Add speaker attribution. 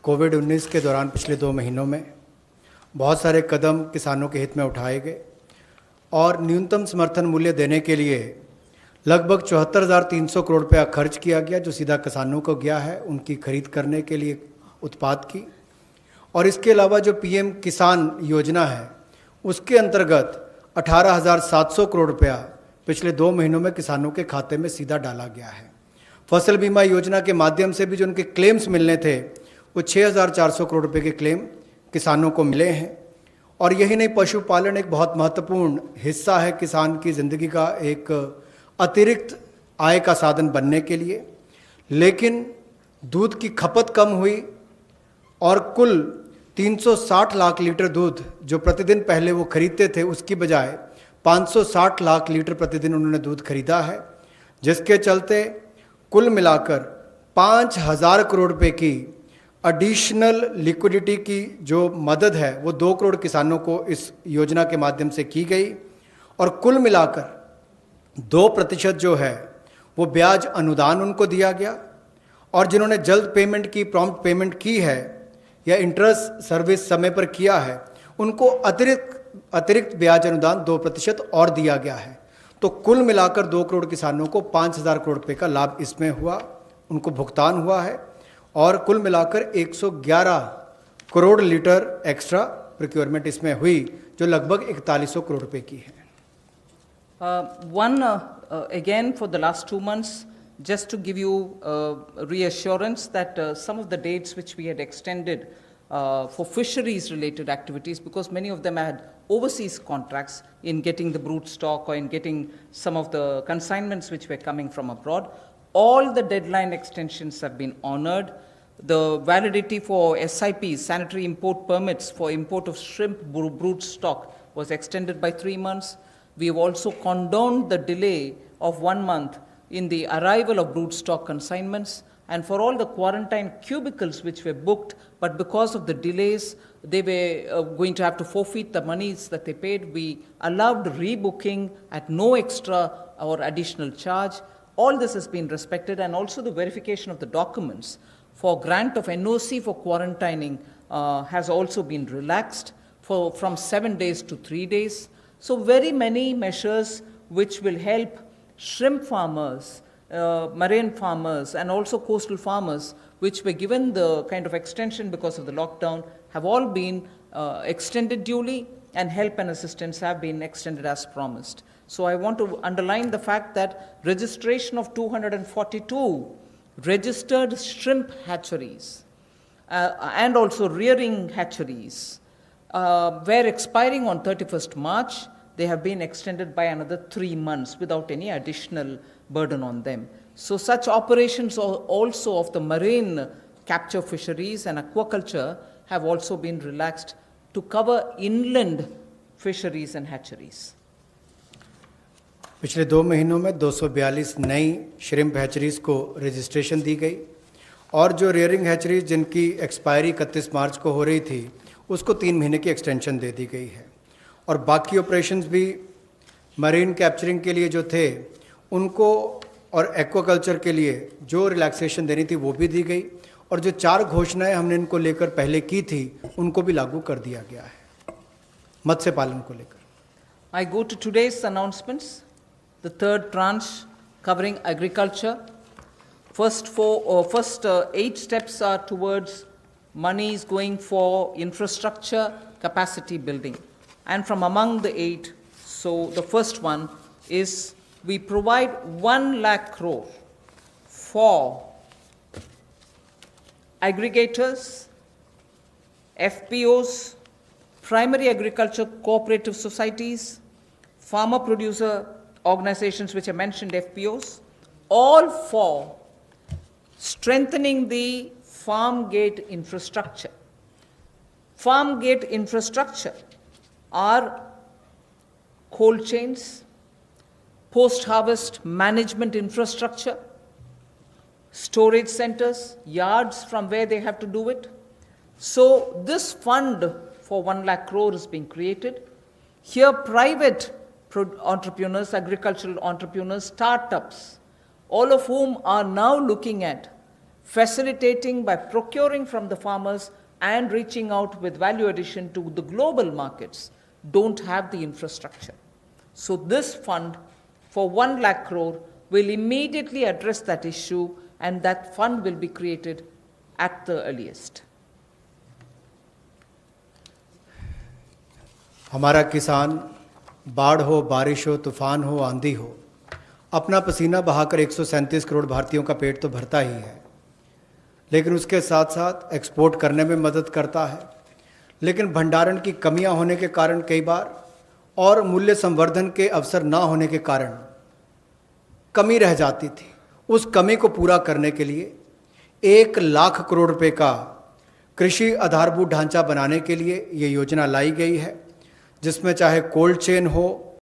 Speaker 1: कोविड-19 के दौरान पिछले 2 महीनों में बहुत सारे कदम किसानों के हित में उठाए गए और न्यूनतम समर्थन मूल्य देने के लिए लगभग 74,300 करोड़ रुपया खर्च किया गया, जो सीधा किसानों को गया है उनकी खरीद करने के लिए उत्पाद की। और इसके अलावा जो पीएम किसान योजना है उसके अंतर्गत 18,700 करोड़ रुपया पिछले 2 महीनों में किसानों के खाते में सीधा डाला गया है। फसल बीमा योजना के माध्यम से भी जो उनके क्लेम्स मिलने थे वो 6,400 करोड़ रुपए के क्लेम किसानों को मिले हैं। और यही नहीं, पशुपालन एक बहुत महत्वपूर्ण हिस्सा है किसान की ज़िंदगी का, एक अतिरिक्त आय का साधन बनने के लिए। लेकिन दूध की खपत कम हुई और कुल 360 लाख लीटर दूध जो प्रतिदिन पहले वो खरीदते थे उसकी बजाय 560 लाख लीटर प्रतिदिन उन्होंने दूध खरीदा है, जिसके चलते कुल मिलाकर 5,000 करोड़ रुपए की एडिशनल लिक्विडिटी की जो मदद है वो 2 करोड़ किसानों को इस योजना के माध्यम से की गई। और कुल मिलाकर 2% जो है वो ब्याज अनुदान उनको दिया गया। और जिन्होंने जल्द पेमेंट की, प्रॉम्प्ट पेमेंट की है या इंटरेस्ट सर्विस समय पर किया है, उनको अतिरिक्त ब्याज अनुदान 2% और दिया गया है। तो कुल मिलाकर 2 करोड़ किसानों को 5,000 करोड़ रुपये का लाभ इसमें हुआ, उनको भुगतान हुआ है। और कुल मिलाकर 111 करोड़ लीटर एक्स्ट्रा प्रोक्योरमेंट इसमें हुई, जो लगभग 4100 करोड़ रुपए की है।
Speaker 2: Again, for the last 2 months, just to give you reassurance that some of the dates which we had extended for fisheries-related activities, because many of them had overseas contracts in getting the brood stock or in getting some of the consignments which were coming from abroad, all the deadline extensions have been honored. The validity for SIPs, sanitary import permits for import of shrimp brood stock, was extended by 3 months. We have also condoned the delay of 1 month in the arrival of brood stock consignments, and for all the quarantine cubicles which were booked, but because of the delays, they were going to have to forfeit the monies that they paid. We allowed rebooking at no extra or additional charge. All this has been respected, and also the verification of the documents for grant of NOC for quarantining has also been relaxed from 7 days to 3 days. So very many measures which will help shrimp farmers, marine farmers, and also coastal farmers, which were given the kind of extension because of the lockdown, have all been extended duly, and help and assistance have been extended as promised. So I want to underline the fact that registration of 242 registered shrimp hatcheries and also rearing hatcheries were expiring on 31st March. They have been extended by another 3 months without any additional burden on them. So such operations also of the marine capture fisheries and aquaculture have also been relaxed to cover inland fisheries and hatcheries.
Speaker 1: पिछले 2 महीनों में 242 नई shrimp हैचरीज़ को registration दी गई, और जो rearing hatcheries जिनकी expiry 31 मार्च को हो रही थी उसको 3 महीने की एक्सटेंशन दे दी गई है। और बाकी ऑपरेशंस भी मरीन कैप्चरिंग के लिए जो थे उनको और एक्वाकल्चर के लिए जो रिलैक्सेशन देनी थी वो भी दी गई, और जो 4 घोषणाएं हमने इनको लेकर पहले की थी उनको भी लागू कर दिया गया है मत्स्य पालन को लेकर।
Speaker 2: I go to today's announcements. The third tranche covering agriculture. First 8 steps are towards monies going for infrastructure capacity building. And from among the 8, so the first one is we provide 1 lakh crore for aggregators, FPOs, primary agriculture cooperative societies, farmer producer organizations which I mentioned, FPOs, all for strengthening the farm gate infrastructure. Farm gate infrastructure are cold chains, post-harvest management infrastructure, storage centers, yards from where they have to do it. So this fund for 1 lakh crore is being created. Here private entrepreneurs, agricultural entrepreneurs, startups, all of whom are now looking at facilitating by procuring from the farmers and reaching out with value addition to the global markets, don't have the infrastructure. So this fund for 1 lakh crore will immediately address that issue, and that fund will be created at the earliest.
Speaker 1: हमारा किसान बाढ़ हो, बारिश हो, तूफान हो, आंधी हो, अपना पसीना बहाकर 137 करोड़ भारतीयों का पेट तो भरता ही है, लेकिन उसके साथ साथ एक्सपोर्ट करने में मदद करता है। लेकिन भंडारण की कमियां होने के कारण कई बार और मूल्य संवर्धन के अवसर ना होने के कारण कमी रह जाती थी। उस कमी को पूरा करने के लिए 1 लाख करोड़ रुपए का कृषि आधारभूत ढांचा बनाने के लिए ये योजना लाई गई है, जिसमें चाहे कोल्ड चेन हो,